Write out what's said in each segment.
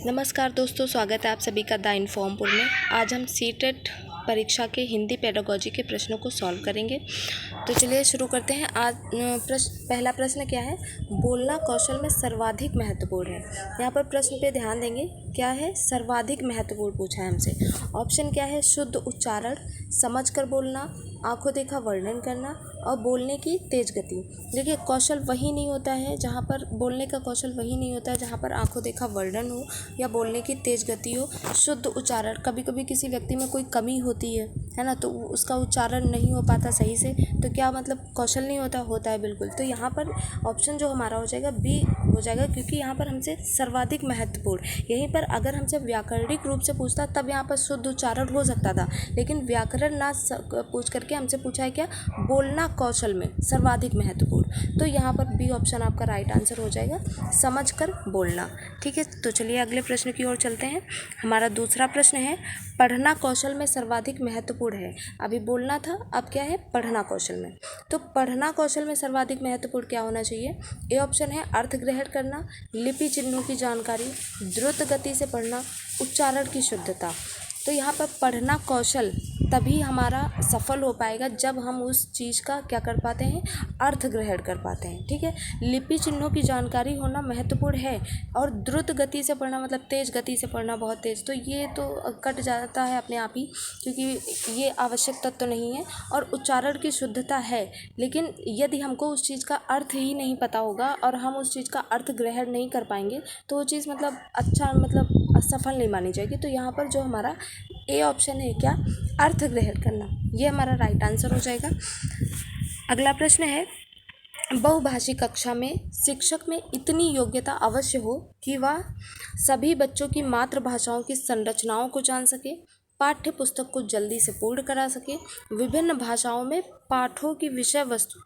नमस्कार दोस्तों, स्वागत है आप सभी का द इन्फॉर्मपुर में। आज हम सीटेट परीक्षा के हिंदी पेडागोजी के प्रश्नों को सॉल्व करेंगे। तो चलिए शुरू करते हैं। आज पहला प्रश्न क्या है? बोलना कौशल में सर्वाधिक महत्वपूर्ण है। यहाँ पर प्रश्न पे ध्यान देंगे। क्या है? सर्वाधिक महत्वपूर्ण पूछा है हमसे। ऑप्शन क्या है? शुद्ध उच्चारण, समझकर बोलना, आंखों देखा वर्णन करना और बोलने की तेज गति। देखिए, कौशल वही नहीं होता है जहाँ पर बोलने का कौशल वही नहीं होता है जहाँ पर आंखों देखा वर्णन हो या बोलने की तेज गति हो। शुद्ध उच्चारण, कभी कभी किसी व्यक्ति में कोई कमी होती है ना, तो उसका उच्चारण नहीं हो पाता सही से, तो क्या मतलब कौशल नहीं होता है बिल्कुल। तो यहाँ पर ऑप्शन जो हमारा हो जाएगा बी हो जाएगा, क्योंकि यहाँ पर हमसे सर्वाधिक महत्वपूर्ण। यहीं पर अगर हमसे व्याकरणिक रूप से पूछता तब यहाँ पर शुद्ध उच्चारण हो सकता था, लेकिन व्याकरण ना पूछ करके हमसे पूछा है क्या? बोलना कौशल में सर्वाधिक महत्वपूर्ण। तो यहाँ पर बी ऑप्शन आपका राइट आंसर हो जाएगा, समझकर बोलना। ठीक है, तो चलिए अगले प्रश्न की ओर चलते हैं। हमारा दूसरा प्रश्न है, पढ़ना कौशल में सर्वाधिक महत्वपूर्ण है। अभी बोलना था, अब क्या है? पढ़ना कौशल में। तो पढ़ना कौशल में सर्वाधिक महत्वपूर्ण क्या होना चाहिए? ए ऑप्शन है अर्थ ग्रहण करना, लिपि चिन्हों की जानकारी, द्रुत गति से पढ़ना, उच्चारण की शुद्धता। तो यहाँ पर पढ़ना कौशल तभी हमारा सफल हो पाएगा जब हम उस चीज़ का क्या कर पाते हैं? अर्थ ग्रहण कर पाते हैं। ठीक है, लिपि चिन्हों की जानकारी होना महत्वपूर्ण है, और द्रुत गति से पढ़ना मतलब तेज़ गति से पढ़ना, बहुत तेज़, तो ये तो कट जाता है अपने आप ही, क्योंकि ये आवश्यक तत्व तो नहीं है। और उच्चारण की शुद्धता है, लेकिन यदि हमको उस चीज़ का अर्थ ही नहीं पता होगा और हम उस चीज़ का अर्थ ग्रहण नहीं कर पाएंगे तो वो चीज़ मतलब अच्छा मतलब असफल नहीं मानी जाएगी। तो यहाँ पर जो हमारा ए ऑप्शन है क्या? अर्थ ग्रहण करना, ये हमारा राइट आंसर हो जाएगा। अगला प्रश्न है, बहुभाषी कक्षा में शिक्षक में इतनी योग्यता अवश्य हो कि वह सभी बच्चों की मातृभाषाओं की संरचनाओं को जान सके, पाठ्य पुस्तक को जल्दी से पूर्ण करा सके, विभिन्न भाषाओं में पाठों की विषय वस्तु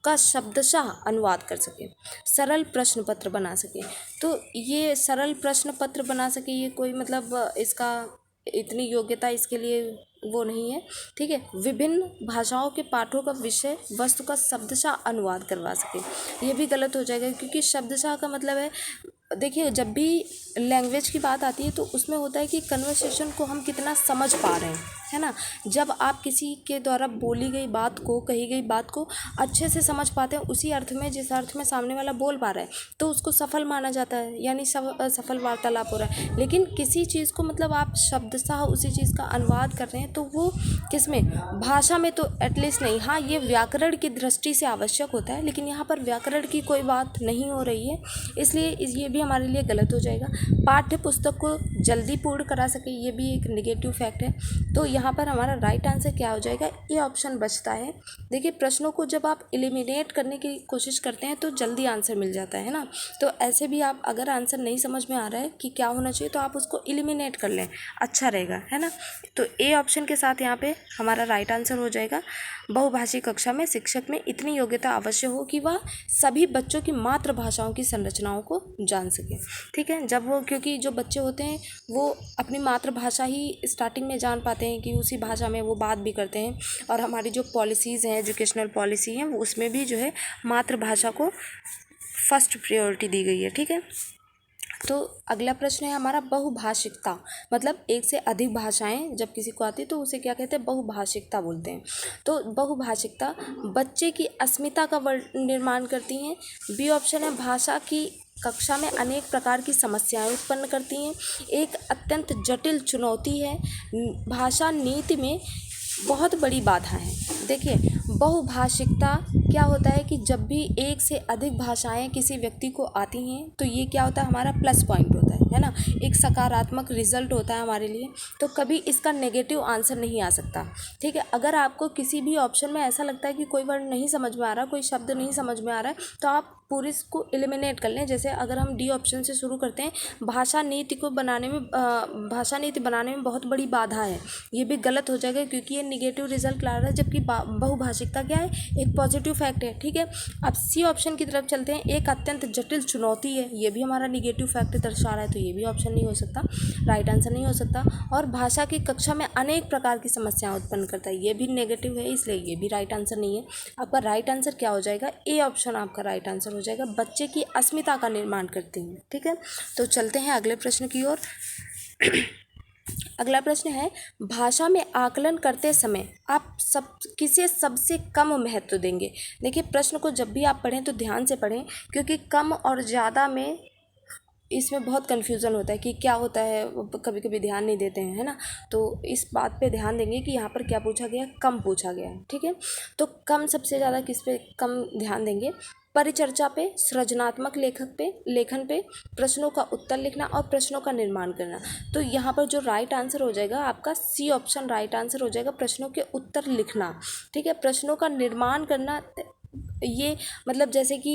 का शब्दशः अनुवाद कर सके, सरल प्रश्न पत्र बना सके। तो ये सरल प्रश्न पत्र बना सके, ये कोई मतलब इसका इतनी योग्यता इसके लिए वो नहीं है। ठीक है, विभिन्न भाषाओं के पाठों का विषय वस्तु का शब्दशः अनुवाद करवा सके, ये भी गलत हो जाएगा, क्योंकि शब्दशः का मतलब है, देखिए जब भी लैंग्वेज की बात आती है तो उसमें होता है कि कन्वर्सेशन को हम कितना समझ पा रहे हैं, है ना। जब आप किसी के द्वारा बोली गई बात को, कही गई बात को अच्छे से समझ पाते हैं, उसी अर्थ में जिस अर्थ में सामने वाला बोल पा रहा है, तो उसको सफल माना जाता है, यानी सफल वार्तालाप हो रहा है। लेकिन किसी चीज़ को मतलब आप शब्दशः उसी चीज़ का अनुवाद कर रहे हैं, तो वो किस में? भाषा में तो एटलीस्ट नहीं। हाँ, ये व्याकरण की दृष्टि से आवश्यक होता है, लेकिन यहाँ पर व्याकरण की कोई बात नहीं हो रही है, इसलिए ये भी हमारे लिए गलत हो जाएगा। पाठ्य पुस्तक को जल्दी पूर्ण करा सके, ये भी एक नेगेटिव फैक्ट है। तो यहाँ पर हमारा राइट आंसर क्या हो जाएगा? ये ऑप्शन बचता है। देखिए, प्रश्नों को जब आप एलिमिनेट करने की कोशिश करते हैं तो जल्दी आंसर मिल जाता है ना। तो ऐसे भी आप अगर आंसर नहीं समझ में आ रहा है कि क्या होना चाहिए, तो आप उसको एलिमिनेट कर लें, अच्छा रहेगा, है ना। तो ए ऑप्शन के साथ यहाँ पे हमारा राइट आंसर हो जाएगा, बहुभाषी कक्षा में शिक्षक में इतनी योग्यता अवश्य हो कि वह सभी बच्चों की मातृभाषाओं की संरचनाओं को जान सके। ठीक है, जब वो, क्योंकि जो बच्चे होते हैं वो अपनी मातृभाषा ही स्टार्टिंग में जान पाते हैं कि उसी भाषा में वो बात भी करते हैं, और हमारी जो पॉलिसीज़ हैं, एजुकेशनल पॉलिसी हैं, उसमें भी जो है मातृभाषा को फर्स्ट प्रायोरिटी दी गई है। ठीक है, तो अगला प्रश्न है हमारा बहुभाषिकता, मतलब एक से अधिक भाषाएं जब किसी को आती है तो उसे क्या कहते हैं? बहुभाषिकता बोलते हैं। तो बहुभाषिकता बच्चे की अस्मिता का निर्माण करती हैं। बी ऑप्शन है भाषा की कक्षा में अनेक प्रकार की समस्याएं उत्पन्न करती हैं, एक अत्यंत जटिल चुनौती है, भाषा नीति में बहुत बड़ी बाधा है। देखिए, बहुभाषिकता क्या होता है कि जब भी एक से अधिक भाषाएं किसी व्यक्ति को आती हैं तो ये क्या होता है? हमारा प्लस पॉइंट होता है ना, एक सकारात्मक रिजल्ट होता है हमारे लिए। तो कभी इसका नेगेटिव आंसर नहीं आ सकता। ठीक है, अगर आपको किसी भी ऑप्शन में ऐसा लगता है कि कोई वर्ड नहीं समझ में आ रहा, कोई शब्द नहीं समझ में आ रहा है, तो आप पूरी इसको एलिमिनेट कर लें। जैसे अगर हम डी ऑप्शन से शुरू करते हैं, भाषा नीति बनाने में बहुत बड़ी बाधा है, ये भी गलत हो जाएगा, क्योंकि ये निगेटिव रिजल्ट ला रहा है, जबकि बहुभाषिकता क्या है? एक पॉजिटिव फैक्ट है। ठीक है, अब सी ऑप्शन की तरफ चलते हैं, एक अत्यंत जटिल चुनौती है, ये भी हमारा निगेटिव फैक्ट दर्शा रहा है, तो ये भी ऑप्शन नहीं हो सकता, राइट आंसर नहीं हो सकता। और भाषा की कक्षा में अनेक प्रकार की समस्याएं उत्पन्न करता है, ये भी नेगेटिव है, इसलिए ये भी राइट आंसर नहीं है। आपका राइट आंसर क्या हो जाएगा? ए ऑप्शन आपका राइट आंसर आंसर हो जाएगा बच्चे की अस्मिता का निर्माण करती हैं। ठीक है, तो चलते हैं अगले प्रश्न की ओर। अगला प्रश्न है, भाषा में आकलन करते समय आप किसे सबसे कम महत्व देंगे। देखिए, प्रश्न को जब भी आप पढ़ें तो ध्यान से पढ़ें, क्योंकि कम और ज़्यादा में इसमें बहुत कन्फ्यूज़न होता है कि क्या होता है, कभी कभी ध्यान नहीं देते हैं, है ना। तो इस बात पे ध्यान देंगे कि यहाँ पर क्या पूछा गया, कम पूछा गया है। ठीक है, तो कम सबसे ज़्यादा किस पे कम ध्यान देंगे, परिचर्चा पे, सृजनात्मक लेखन पे, प्रश्नों का उत्तर लिखना और प्रश्नों का निर्माण करना। तो यहाँ पर जो राइट आंसर हो जाएगा आपका सी ऑप्शन राइट आंसर हो जाएगा, प्रश्नों के उत्तर लिखना। ठीक है, प्रश्नों का निर्माण करना, ये मतलब जैसे कि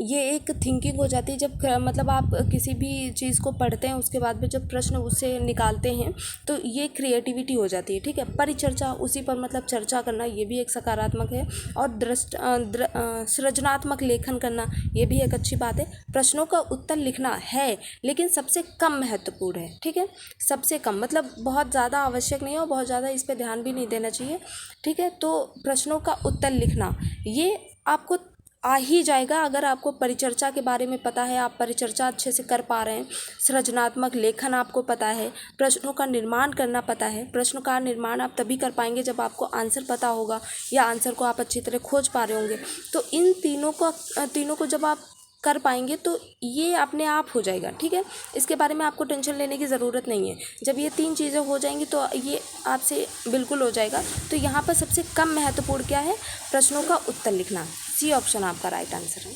ये एक थिंकिंग हो जाती है जब मतलब आप किसी भी चीज़ को पढ़ते हैं उसके बाद में जब प्रश्न उससे निकालते हैं तो ये क्रिएटिविटी हो जाती है। ठीक है, परिचर्चा, उसी पर मतलब चर्चा करना, ये भी एक सकारात्मक है। और सृजनात्मक लेखन करना, ये भी एक अच्छी बात है। प्रश्नों का उत्तर लिखना है लेकिन सबसे कम महत्वपूर्ण है। ठीक है, सबसे कम मतलब बहुत ज़्यादा आवश्यक नहीं है और बहुत ज़्यादा इस पर ध्यान भी नहीं देना चाहिए। ठीक है, तो प्रश्नों का उत्तर लिखना ये आपको आ ही जाएगा अगर आपको परिचर्चा के बारे में पता है, आप परिचर्चा अच्छे से कर पा रहे हैं, सृजनात्मक लेखन आपको पता है, प्रश्नों का निर्माण करना पता है। प्रश्न का निर्माण आप तभी कर पाएंगे जब आपको आंसर पता होगा या आंसर को आप अच्छी तरह खोज पा रहे होंगे। तो इन तीनों को जब आप कर पाएंगे तो ये अपने आप हो जाएगा। ठीक है, इसके बारे में आपको टेंशन लेने की ज़रूरत नहीं है। जब ये 3 चीज़ें हो जाएंगी तो ये आपसे बिल्कुल हो जाएगा। तो यहाँ पर सबसे कम महत्वपूर्ण क्या है, प्रश्नों का उत्तर लिखना। सी ऑप्शन आपका राइट आंसर है।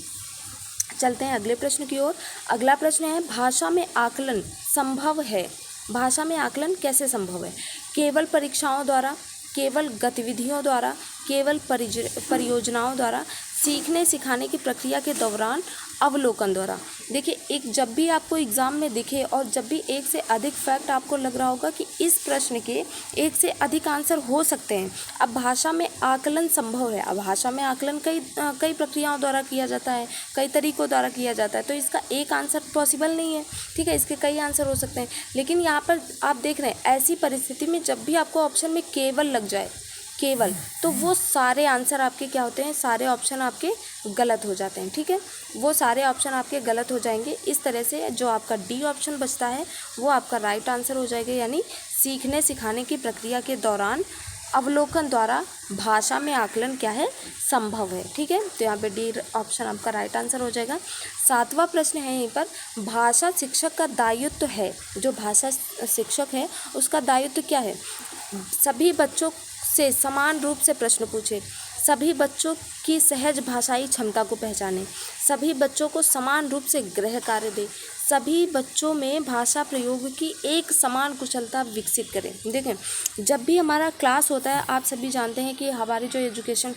चलते हैं अगले प्रश्न की ओर। अगला प्रश्न है, भाषा में आकलन संभव है। भाषा में आकलन कैसे संभव है, केवल परीक्षाओं द्वारा, केवल गतिविधियों द्वारा, केवल परियोजनाओं द्वारा, सीखने सिखाने की प्रक्रिया के दौरान, अवलोकन द्वारा। देखिए, एक जब भी आपको एग्ज़ाम में दिखे और जब भी एक से अधिक फैक्ट आपको लग रहा होगा कि इस प्रश्न के एक से अधिक आंसर हो सकते हैं। अब भाषा में आकलन संभव है। अब भाषा में आकलन कई प्रक्रियाओं द्वारा किया जाता है, कई तरीकों द्वारा किया जाता है, तो इसका एक आंसर पॉसिबल नहीं है। ठीक है, इसके कई आंसर हो सकते हैं। लेकिन यहाँ पर आप देख रहे हैं, ऐसी परिस्थिति में जब भी आपको ऑप्शन में केवल लग जाए, केवल, तो वो सारे आंसर आपके क्या होते हैं, सारे ऑप्शन आपके गलत हो जाते हैं। ठीक है, वो सारे ऑप्शन आपके गलत हो जाएंगे। इस तरह से जो आपका डी ऑप्शन बचता है वो आपका राइट आंसर हो जाएगा, यानी सीखने सिखाने की प्रक्रिया के दौरान, अवलोकन द्वारा भाषा में आकलन क्या है, संभव है। ठीक है, तो यहाँ पे डी ऑप्शन आपका राइट आंसर हो जाएगा। 7वां प्रश्न है यहीं पर, भाषा शिक्षक का दायित्व है। जो भाषा शिक्षक है उसका दायित्व क्या है, सभी बच्चों से समान रूप से प्रश्न पूछे, सभी बच्चों की सहज भाषाई क्षमता को पहचाने, सभी बच्चों को समान रूप से गृह कार्य दे, सभी बच्चों में भाषा प्रयोग की एक समान कुशलता विकसित करें। देखें, जब भी हमारा क्लास होता है, आप सभी जानते हैं कि हमारी जो एजुकेशन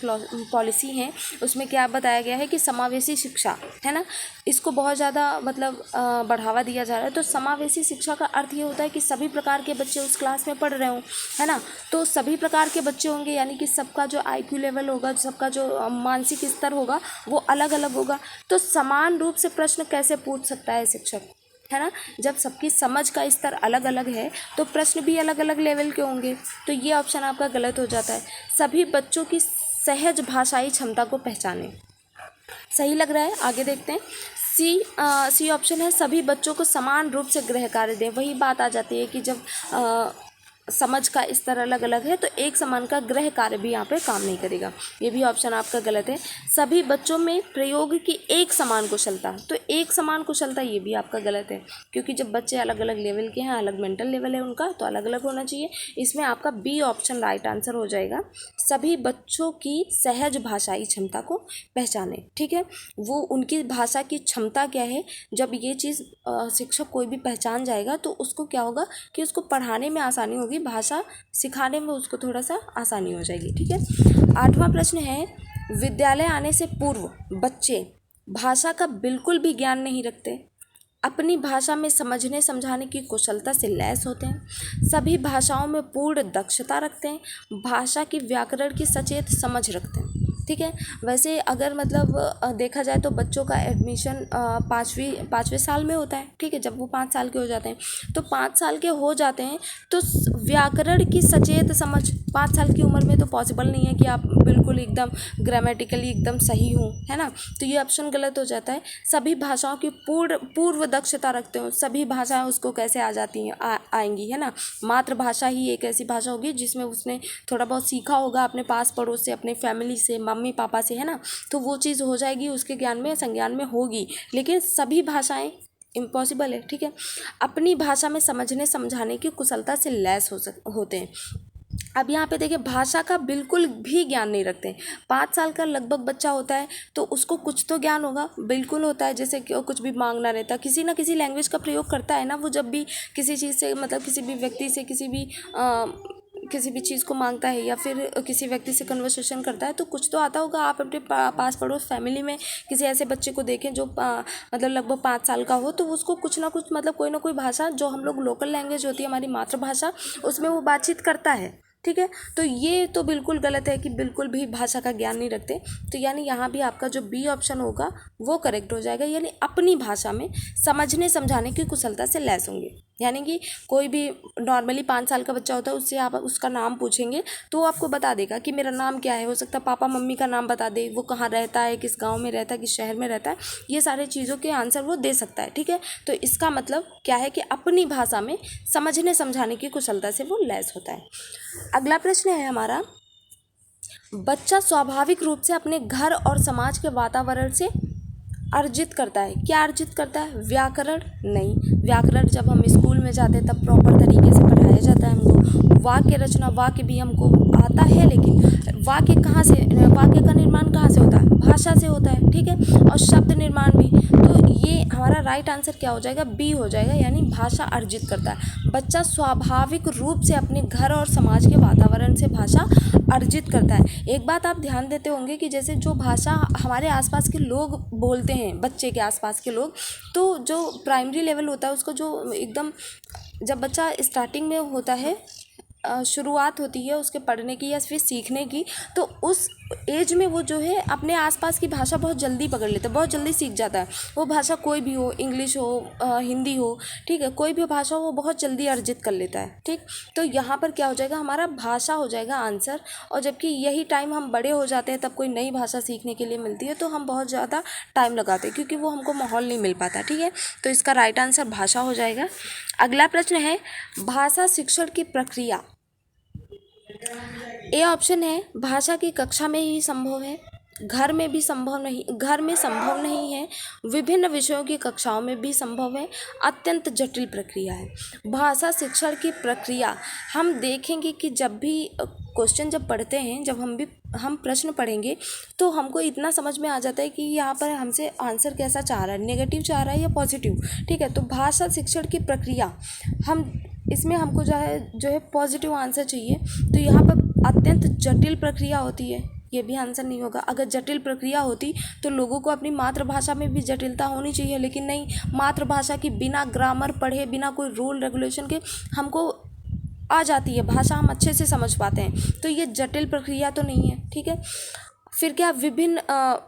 पॉलिसी है उसमें क्या बताया गया है कि समावेशी शिक्षा, है ना, इसको बहुत ज़्यादा मतलब बढ़ावा दिया जा रहा है। तो समावेशी शिक्षा का अर्थ ये होता है कि सभी प्रकार के बच्चे उस क्लास में पढ़ रहे हों, है ना। तो सभी प्रकार के बच्चे होंगे, यानी कि सबका जो IQ लेवल होगा, सबका जो मानसिक स्तर होगा वो अलग अलग होगा। तो समान रूप से प्रश्न कैसे पूछ सकता है शिक्षक, है ना। जब सबकी समझ का स्तर अलग अलग है तो प्रश्न भी अलग अलग लेवल के होंगे। तो ये ऑप्शन आपका गलत हो जाता है। सभी बच्चों की सहज भाषाई क्षमता को पहचाने, सही लग रहा है। आगे देखते हैं, सी ऑप्शन है, सभी बच्चों को समान रूप से गृह कार्य दें। वही बात आ जाती है कि जब समझ का स्तर अलग अलग है तो एक समान का गृह कार्य भी यहाँ पे काम नहीं करेगा। ये भी ऑप्शन आपका गलत है। सभी बच्चों में प्रयोग की एक समान कुशलता, तो एक समान कुशलता ये भी आपका गलत है, क्योंकि जब बच्चे अलग अलग लेवल के हैं, अलग मेंटल लेवल है उनका, तो अलग अलग होना चाहिए। इसमें आपका बी ऑप्शन राइट आंसर हो जाएगा, सभी बच्चों की सहज भाषाई क्षमता को पहचाने। ठीक है, वो उनकी भाषा की क्षमता क्या है, जब ये चीज़ शिक्षक कोई भी पहचान जाएगा तो उसको क्या होगा कि उसको पढ़ाने में आसानी होगी, भाषा सिखाने में उसको थोड़ा सा आसानी हो जाएगी। ठीक है, 8वां प्रश्न है, विद्यालय आने से पूर्व बच्चे भाषा का बिल्कुल भी ज्ञान नहीं रखते, अपनी भाषा में समझने समझाने की कुशलता से लैस होते हैं, सभी भाषाओं में पूर्ण दक्षता रखते हैं, भाषा की व्याकरण की सचेत समझ रखते हैं। ठीक है। वैसे अगर मतलब देखा जाए तो बच्चों का एडमिशन पाँचवें साल में होता है, ठीक है, जब वो 5 साल के हो जाते हैं। तो 5 साल के हो जाते हैं तो व्याकरण की सचेत समझ 5 साल की उम्र में तो पॉसिबल नहीं है कि आप बिल्कुल एकदम ग्रामेटिकली एकदम सही हो, है ना। तो ये ऑप्शन गलत हो जाता है। सभी भाषाओं की पूर्व दक्षता रखते हो, सभी भाषाएं उसको कैसे आ जाती हैं, आएंगी, है ना। मातृभाषा ही एक ऐसी भाषा होगी जिसमें उसने थोड़ा बहुत सीखा होगा अपने पास पड़ोस से, अपने फैमिली से, मम्मी पापा से, है ना। तो वो चीज़ हो जाएगी, उसके ज्ञान में संज्ञान में होगी। लेकिन सभी भाषाएं इम्पॉसिबल है, ठीक है। अपनी भाषा में समझने समझाने की कुशलता से लैस होते हैं। अब यहाँ पे देखिए भाषा का बिल्कुल भी ज्ञान नहीं रखते। 5 साल का लगभग बच्चा होता है तो उसको कुछ तो ज्ञान होगा, बिल्कुल होता है। जैसे कि कुछ भी मांगना रहता है, किसी ना किसी लैंग्वेज का प्रयोग करता है ना वो, जब भी किसी चीज़ से मतलब किसी भी व्यक्ति से किसी भी चीज़ को मांगता है या फिर किसी व्यक्ति से कन्वर्सेशन करता है तो कुछ तो आता होगा। आप अपने पास पड़ोस फैमिली में किसी ऐसे बच्चे को देखें जो मतलब लगभग 5 साल का हो, तो उसको कुछ ना कुछ मतलब कोई ना कोई भाषा जो हम लोग लोकल लैंग्वेज होती है हमारी मातृभाषा, उसमें वो बातचीत करता है, ठीक है। तो ये तो बिल्कुल गलत है कि बिल्कुल भी भाषा का ज्ञान नहीं रखते। तो यानी यहाँ भी आपका जो बी ऑप्शन होगा वो करेक्ट हो जाएगा, यानी अपनी भाषा में समझने समझाने की कुशलता से लैस होंगे। यानी कि कोई भी नॉर्मली 5 साल का बच्चा होता है, उससे आप उसका नाम पूछेंगे तो वो आपको बता देगा कि मेरा नाम क्या है। हो सकता है पापा मम्मी का नाम बता दे, वो कहाँ रहता है, किस गांव में रहता है, किस शहर में रहता है, ये सारे चीज़ों के आंसर वो दे सकता है, ठीक है। तो इसका मतलब क्या है कि अपनी भाषा में समझने समझाने की कुशलता से वो लैस होता है। अगला प्रश्न है हमारा, बच्चा स्वाभाविक रूप से अपने घर और समाज के वातावरण से अर्जित करता है। क्या अर्जित करता है? व्याकरण नहीं। व्याकरण जब हम स्कूल में जाते हैं तब प्रॉपर तरीके से पढ़ाया जाता है हमको। वाक्य रचना, वाक्य भी हमको आता है, लेकिन वाक्य का निर्माण कहाँ से होता है? भाषा से होता है, ठीक है। और शब्द निर्माण भी। तो ये हमारा राइट आंसर क्या हो जाएगा? बी हो जाएगा, यानी भाषा अर्जित करता है। बच्चा स्वाभाविक रूप से अपने घर और समाज के वातावरण से भाषा अर्जित करता है। एक बात आप ध्यान देते होंगे कि जैसे जो भाषा हमारे आसपास के लोग बोलते हैं, बच्चे के आसपास के लोग, तो जो प्राइमरी लेवल होता है उसको जो एकदम जब बच्चा स्टार्टिंग में होता है, शुरुआत होती है उसके पढ़ने की या फिर सीखने की, तो उस एज में वो जो है अपने आसपास की भाषा बहुत जल्दी पकड़ लेता है, बहुत जल्दी सीख जाता है। वो भाषा कोई भी हो, इंग्लिश हो, हिंदी हो, ठीक है, कोई भी भाषा हो वो बहुत जल्दी अर्जित कर लेता है, ठीक। तो यहाँ पर क्या हो जाएगा? हमारा भाषा हो जाएगा आंसर। और जबकि यही टाइम हम बड़े हो जाते हैं तब कोई नई भाषा सीखने के लिए मिलती है तो हम बहुत ज़्यादा टाइम लगाते हैं क्योंकि वो हमको माहौल नहीं मिल पाता, ठीक है। तो इसका राइट आंसर भाषा हो जाएगा। अगला प्रश्न है, भाषा शिक्षण की प्रक्रिया। ए ऑप्शन है, भाषा की कक्षा में ही संभव है, घर में संभव नहीं है, विभिन्न विषयों की कक्षाओं में भी संभव है, अत्यंत जटिल प्रक्रिया है। भाषा शिक्षण की प्रक्रिया हम देखेंगे कि जब भी क्वेश्चन जब पढ़ते हैं, जब हम प्रश्न पढ़ेंगे तो हमको इतना समझ में आ जाता है कि यहाँ पर हमसे आंसर कैसा चाह रहा है, नेगेटिव चाह रहा है या पॉजिटिव, ठीक है। तो भाषा शिक्षण की प्रक्रिया इसमें हमको जो है पॉजिटिव आंसर चाहिए। तो यहाँ पर अत्यंत जटिल प्रक्रिया होती है, ये भी आंसर नहीं होगा। अगर जटिल प्रक्रिया होती तो लोगों को अपनी मातृभाषा में भी जटिलता होनी चाहिए, लेकिन नहीं, मातृभाषा की बिना ग्रामर पढ़े, बिना कोई रूल रेगुलेशन के हमको आ जाती है भाषा, हम अच्छे से समझ पाते हैं। तो ये जटिल प्रक्रिया तो नहीं है, ठीक है। फिर क्या, विभिन्न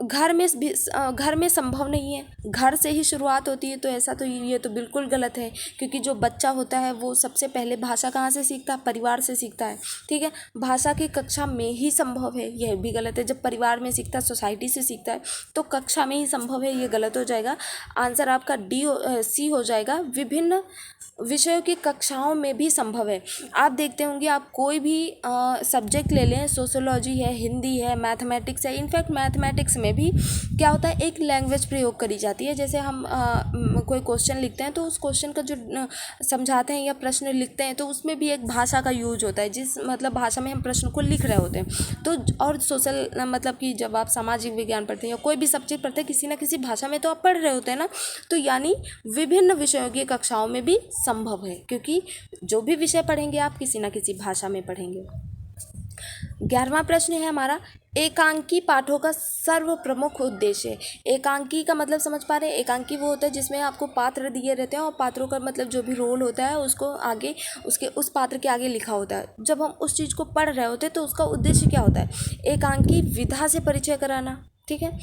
घर में संभव नहीं है, घर से ही शुरुआत होती है, तो ऐसा तो ये तो बिल्कुल गलत है क्योंकि जो बच्चा होता है वो सबसे पहले भाषा कहाँ से सीखता है? परिवार से सीखता है, ठीक है। भाषा की कक्षा में ही संभव है, यह भी गलत है। जब परिवार में सीखता है, सोसाइटी से सीखता है, तो कक्षा में ही संभव है, ये गलत हो जाएगा। आंसर आपका सी हो जाएगा, विभिन्न विषयों की कक्षाओं में भी संभव है। आप देखते होंगे, आप कोई भी सब्जेक्ट ले लें, सोशियोलॉजी है, हिंदी है, मैथमेटिक्स है, इनफैक्ट मैथमेटिक्स में भी क्या होता है, एक लैंग्वेज प्रयोग करी जाती है। जैसे हम कोई क्वेश्चन लिखते हैं तो उस क्वेश्चन का जो समझाते हैं या प्रश्न लिखते हैं तो उसमें भी एक भाषा का यूज होता है, जिस मतलब भाषा में हम प्रश्न को लिख रहे होते हैं। तो और सोशल मतलब कि जब आप सामाजिक विज्ञान पढ़ते हैं या कोई भी सब्जेक्ट पढ़ते हैं, किसी ना किसी भाषा में तो आप पढ़ रहे होते हैं ना। तो यानी विभिन्न विषयों की कक्षाओं में भी संभव है, क्योंकि जो भी विषय पढ़ेंगे आप किसी ना किसी भाषा में पढ़ेंगे। 11वां प्रश्न है हमारा, एकांकी पाठों का सर्व प्रमुख उद्देश्य। एकांकी का मतलब समझ पा रहे हैं? एकांकी वो होता है जिसमें आपको पात्र दिए रहते हैं और पात्रों का मतलब जो भी रोल होता है उसको आगे उसके उस पात्र के आगे लिखा होता है। जब हम उस चीज़ को पढ़ रहे होते हैं तो उसका उद्देश्य क्या होता है? एकांकी विधा से परिचय कराना, ठीक है।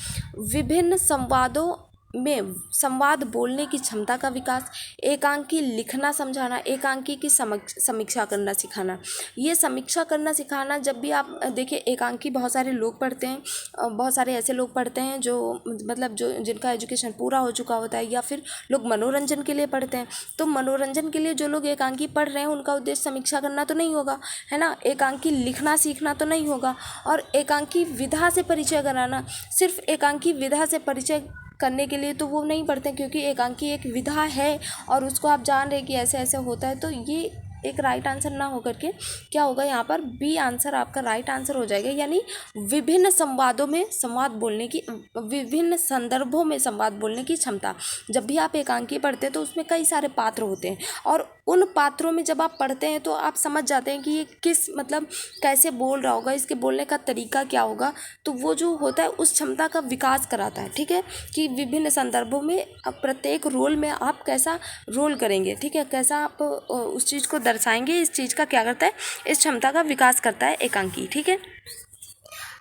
विभिन्न संवादों में संवाद बोलने की क्षमता का विकास, एकांकी लिखना समझाना, एकांकी की समीक्षा करना सिखाना। ये समीक्षा करना सिखाना, जब भी आप देखिए एकांकी बहुत सारे लोग पढ़ते हैं, बहुत सारे ऐसे लोग पढ़ते हैं जो मतलब जो जिनका एजुकेशन पूरा हो चुका होता है, या फिर लोग मनोरंजन के लिए पढ़ते हैं। तो मनोरंजन के लिए जो लोग एकांकी पढ़ रहे हैं उनका उद्देश्य समीक्षा करना तो नहीं होगा, है ना। एकांकी लिखना सीखना तो नहीं होगा। और एकांकी विधा से परिचय कराना, सिर्फ एकांकी विधा से परिचय करने के लिए तो वो नहीं पढ़ते, क्योंकि एकांकी एक विधा है और उसको आप जान रहे कि ऐसे ऐसे होता है। तो ये एक राइट आंसर ना होकर के क्या होगा, यहाँ पर बी आंसर आपका राइट आंसर हो जाएगा। यानी विभिन्न संवादों में संवाद बोलने की, विभिन्न संदर्भों में संवाद बोलने की क्षमता। जब भी आप एकांकी पढ़ते हैं तो उसमें कई सारे पात्र होते हैं और उन पात्रों में जब आप पढ़ते हैं तो आप समझ जाते हैं कि ये किस मतलब कैसे बोल रहा होगा, इसके बोलने का तरीका क्या होगा। तो वो जो होता है उस क्षमता का विकास कराता है, ठीक है। कि विभिन्न संदर्भों में प्रत्येक रोल में आप कैसा रोल करेंगे, ठीक है, कैसा आप उस चीज़ को दर्शाएंगे, इस चीज़ का क्या करता है, इस क्षमता का विकास करता है एकांकी, ठीक है।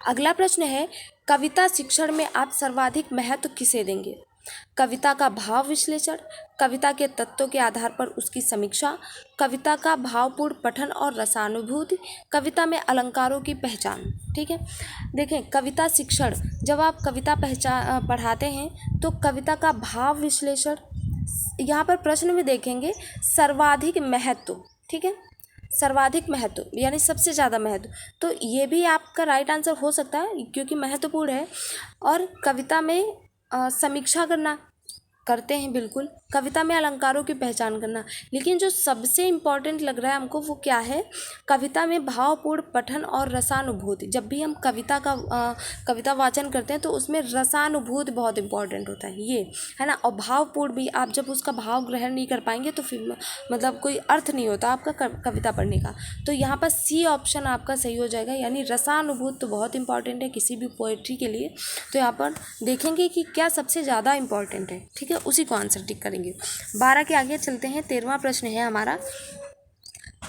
अगला प्रश्न है, कविता शिक्षण में आप सर्वाधिक महत्व किसे देंगे? कविता का भाव विश्लेषण, कविता के तत्वों के आधार पर उसकी समीक्षा, कविता का भावपूर्ण पठन और रसानुभूति, कविता में अलंकारों की पहचान, ठीक है। देखें कविता शिक्षण, जब आप कविता पढ़ाते हैं तो कविता का भाव विश्लेषण, यहाँ पर प्रश्न में देखेंगे सर्वाधिक महत्व, ठीक है, सर्वाधिक महत्व यानी सबसे ज़्यादा महत्व। तो ये भी आपका राइट आंसर हो सकता है क्योंकि महत्वपूर्ण है। और कविता में समीक्षा करना करते हैं बिल्कुल, कविता में अलंकारों की पहचान करना। लेकिन जो सबसे इम्पॉर्टेंट लग रहा है हमको वो क्या है, कविता में भावपूर्ण पठन और रसानुभूति। जब भी हम कविता वाचन करते हैं तो उसमें रसानुभूति बहुत इंपॉर्टेंट होता है, ये है ना। और भावपूर्ण भी, आप जब उसका भाव ग्रहण नहीं कर पाएंगे तो फिर मतलब कोई अर्थ नहीं होता आपका कविता पढ़ने का। तो यहाँ पर सी ऑप्शन आपका सही हो जाएगा, यानी रसानुभूति तो बहुत इंपॉर्टेंट है किसी भी पोएट्री के लिए। तो यहाँ पर देखेंगे कि क्या सबसे ज़्यादा इंपॉर्टेंट है, ठीक है, उसी को आंसर टिक करेंगे। 12 के आगे चलते हैं। 13वां प्रश्न है हमारा,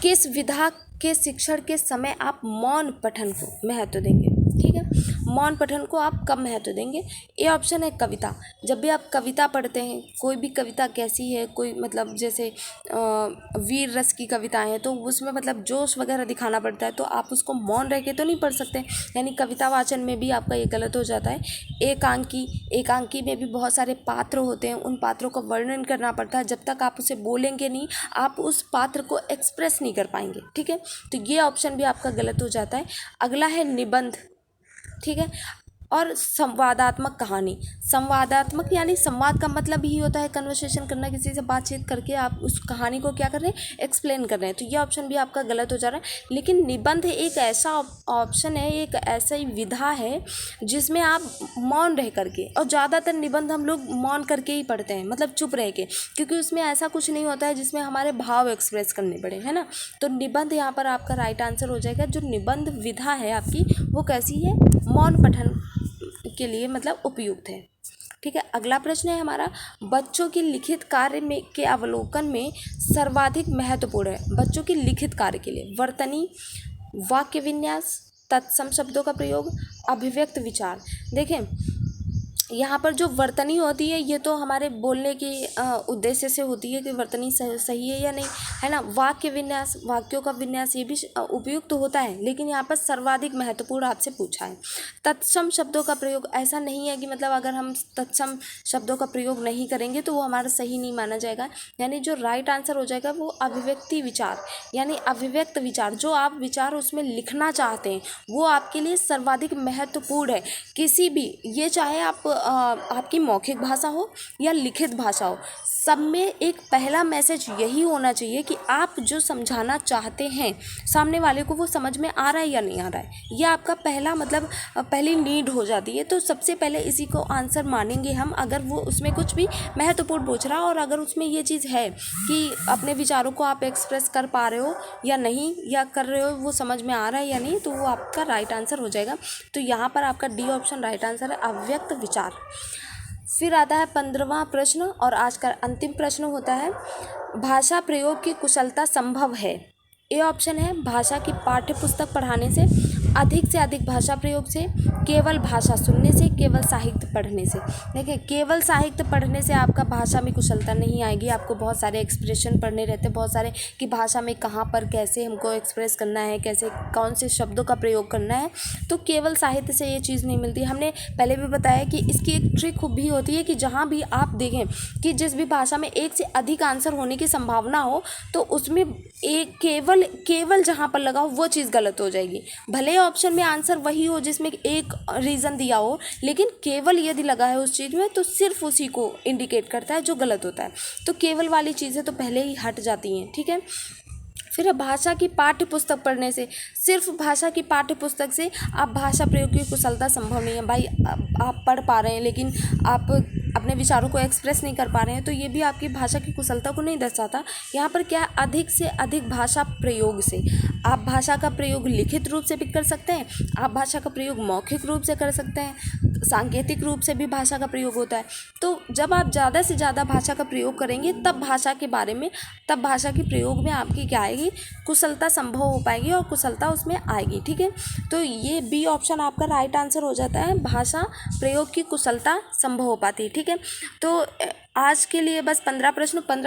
किस विधा के शिक्षण के समय आप मौन पठन को महत्व देंगे? ठीक है, मौन पठन को आप कब महत्व देंगे? ए ऑप्शन है कविता, जब भी आप कविता पढ़ते हैं, कोई भी कविता कैसी है, कोई मतलब जैसे वीर रस की कविताएं हैं तो उसमें मतलब जोश वगैरह दिखाना पड़ता है, तो आप उसको मौन रह के तो नहीं पढ़ सकते, यानी कविता वाचन में भी आपका ये गलत हो जाता है। एकांकी में भी बहुत सारे पात्र होते हैं, उन पात्रों का वर्णन करना पड़ता है, जब तक आप उसे बोलेंगे नहीं आप उस पात्र को एक्सप्रेस नहीं कर पाएंगे, ठीक है। तो ये ऑप्शन भी आपका गलत हो जाता है। अगला है निबंध, ठीक है, और संवादात्मक कहानी। संवादात्मक यानी संवाद का मतलब ही होता है कन्वर्सेशन करना, किसी से बातचीत करके आप उस कहानी को क्या कर रहे हैं, एक्सप्लेन कर रहे हैं। तो ये ऑप्शन भी आपका गलत हो जा रहा है। लेकिन निबंध एक ऐसा ऑप्शन है, एक ऐसा ही विधा है जिसमें आप मौन रह करके, और ज़्यादातर निबंध हम लोग मौन करके ही पढ़ते हैं, मतलब चुप रह के, क्योंकि उसमें ऐसा कुछ नहीं होता है जिसमें हमारे भाव एक्सप्रेस करने पड़े, है ना। तो निबंध यहाँ पर आपका राइट आंसर हो जाएगा। जो निबंध विधा है आपकी वो कैसी है, मौन पठन के लिए मतलब उपयुक्त है, ठीक है। अगला प्रश्न है हमारा, बच्चों की लिखित कार्य में के अवलोकन में सर्वाधिक महत्वपूर्ण है बच्चों की लिखित कार्य के लिए वर्तनी, वाक्य विन्यास, तत्सम शब्दों का प्रयोग, अभिव्यक्त विचार। देखें यहाँ पर जो वर्तनी होती है ये तो हमारे बोलने की उद्देश्य से होती है कि वर्तनी सही है या नहीं, है ना। वाक्य विन्यास, वाक्यों का विन्यास ये भी उपयुक्त होता है, लेकिन यहाँ पर सर्वाधिक महत्वपूर्ण आपसे पूछा है। तत्सम शब्दों का प्रयोग, ऐसा नहीं है कि मतलब अगर हम तत्सम शब्दों का प्रयोग नहीं करेंगे तो वो हमारा सही नहीं माना जाएगा, यानी जो राइट आंसर हो जाएगा वो अभिव्यक्ति विचार, यानी अभिव्यक्त विचार, जो आप विचार उसमें लिखना चाहते हैं वो आपके लिए सर्वाधिक महत्वपूर्ण है। किसी भी, ये चाहे आप आपकी मौखिक भाषा हो या लिखित भाषा हो, सब में एक पहला मैसेज यही होना चाहिए कि आप जो समझाना चाहते हैं सामने वाले को वो समझ में आ रहा है या नहीं आ रहा है। ये आपका पहला मतलब पहली नीड हो जाती है। तो सबसे पहले इसी को आंसर मानेंगे हम, अगर वो उसमें कुछ भी महत्वपूर्ण पूछ रहा और अगर उसमें ये चीज़ है कि अपने विचारों को आप एक्सप्रेस कर पा रहे हो या नहीं, या कर रहे हो वो समझ में आ रहा है या नहीं, तो वो आपका राइट आंसर हो जाएगा। तो यहाँ पर आपका डी ऑप्शन राइट आंसर है, अव्यक्त विचार। फिर आता है 15वां प्रश्न और आज का अंतिम प्रश्न होता है, भाषा प्रयोग की कुशलता संभव है। ए ऑप्शन है, भाषा की पाठ्य पुस्तक पढ़ाने से अधिक भाषा प्रयोग से, केवल भाषा सुनने से, केवल साहित्य पढ़ने से। देखिए, केवल साहित्य पढ़ने से आपका भाषा में कुशलता नहीं आएगी। आपको बहुत सारे एक्सप्रेशन पढ़ने रहते हैं, बहुत सारे कि भाषा में कहाँ पर कैसे हमको एक्सप्रेस करना है, कैसे कौन से शब्दों का प्रयोग करना है। तो केवल साहित्य से ये चीज़ नहीं मिलती। हमने पहले भी बताया कि इसकी एक ट्रिक भी होती है कि जहाँ भी आप देखें कि जिस भी भाषा में एक से अधिक आंसर होने की संभावना हो, तो उसमें एक केवल जहाँ पर लगा हो वो चीज़ गलत हो जाएगी। भले ऑप्शन में आंसर वही हो जिसमें एक रीज़न दिया हो, लेकिन केवल यदि लगा है उस चीज़ में तो सिर्फ उसी को इंडिकेट करता है जो गलत होता है। तो केवल वाली चीज़ें तो पहले ही हट जाती हैं, ठीक है। फिर भाषा की पाठ्य पुस्तक पढ़ने से, सिर्फ भाषा की पाठ्य पुस्तक से आप भाषा प्रयोग की कुशलता संभव नहीं है। भाई आप पढ़ पा रहे हैं लेकिन आप अपने विचारों को एक्सप्रेस नहीं कर पा रहे हैं, तो ये भी आपकी भाषा की कुशलता को नहीं दर्शाता। यहाँ पर क्या है, अधिक से अधिक भाषा प्रयोग से आप भाषा का प्रयोग लिखित रूप से भी कर सकते हैं, आप भाषा का प्रयोग मौखिक रूप से कर सकते हैं, सांकेतिक रूप से भी भाषा का प्रयोग होता है। तो जब आप ज़्यादा से ज़्यादा भाषा का प्रयोग करेंगे तब भाषा के बारे में, तब भाषा के प्रयोग में आपकी क्या आएगी, कुशलता संभव हो पाएगी और कुशलता उसमें आएगी, ठीक है। तो ये बी ऑप्शन आपका राइट आंसर हो जाता है, भाषा प्रयोग की कुशलता संभव हो पाती है, ठीक है। तो आज के लिए बस 15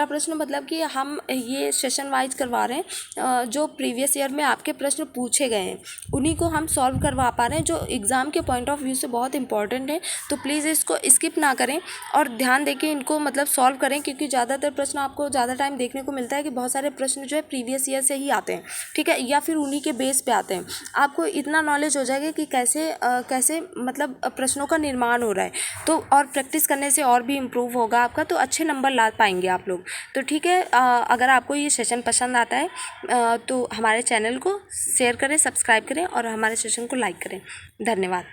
प्रश्न मतलब कि हम ये सेशन वाइज करवा रहे हैं। जो प्रीवियस ईयर में आपके प्रश्न पूछे गए हैं उन्हीं को हम सॉल्व करवा पा रहे हैं, जो एग्ज़ाम के पॉइंट ऑफ व्यू से बहुत इंपॉर्टेंट है। तो प्लीज़ इसको स्किप ना करें और ध्यान देके इनको मतलब सॉल्व करें, क्योंकि ज़्यादातर प्रश्न आपको ज़्यादा टाइम देखने को मिलता है कि बहुत सारे प्रश्न जो है प्रीवियस ईयर से ही आते हैं, ठीक है, या फिर उन्हीं के बेस पे आते हैं। आपको इतना नॉलेज हो जाएगा कि कैसे मतलब प्रश्नों का निर्माण हो रहा है। तो और प्रैक्टिस करने से और भी इम्प्रूव होगा आपका, तो अच्छे नंबर ला पाएंगे आप लोग। तो ठीक है, अगर आपको ये सेशन पसंद आता है तो हमारे चैनल को शेयर करें, सब्सक्राइब करें और हमारे सेशन को लाइक करें। धन्यवाद।